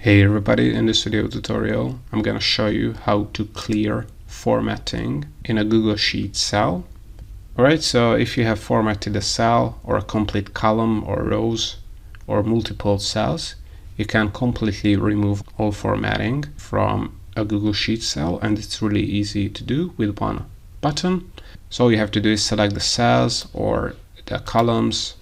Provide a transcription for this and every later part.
Hey everybody, in this video tutorial I'm going to show you how to clear formatting in a Google Sheet cell. Alright, so if you have formatted a cell or a complete column or rows or multiple cells, you can completely remove all formatting from a Google Sheet cell, and it's really easy to do with one button. So all you have to do is select the cells or the columns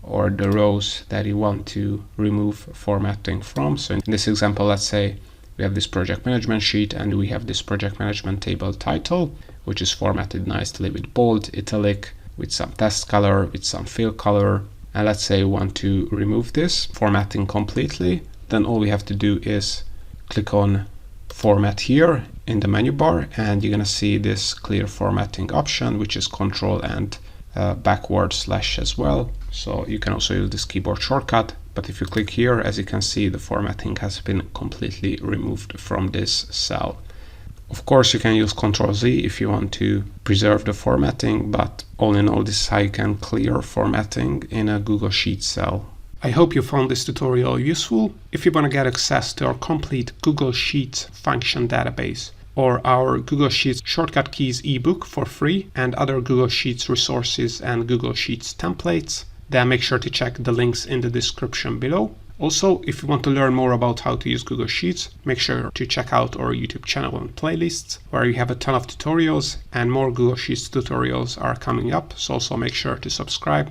or the rows that you want to remove formatting from. So in this example, let's say we have this project management sheet and we have this project management table title, which is formatted nicely with bold, italic, with some text color, with some fill color. And let's say we want to remove this formatting completely. Then all we have to do is click on format here in the menu bar, and you're gonna see this clear formatting option, which is Control and backward slash as well. So you can also use this keyboard shortcut, but if you click here, as you can see, the formatting has been completely removed from this cell. Of course, you can use Ctrl-Z if you want to preserve the formatting, but all in all, this is how you can clear formatting in a Google Sheets cell. I hope you found this tutorial useful. If you want to get access to our complete Google Sheets function database, or our Google Sheets Shortcut Keys ebook for free, and other Google Sheets resources and Google Sheets templates, then make sure to check the links in the description below. Also, if you want to learn more about how to use Google Sheets, make sure to check out our YouTube channel and playlists, where you have a ton of tutorials, and more Google Sheets tutorials are coming up, so also make sure to subscribe.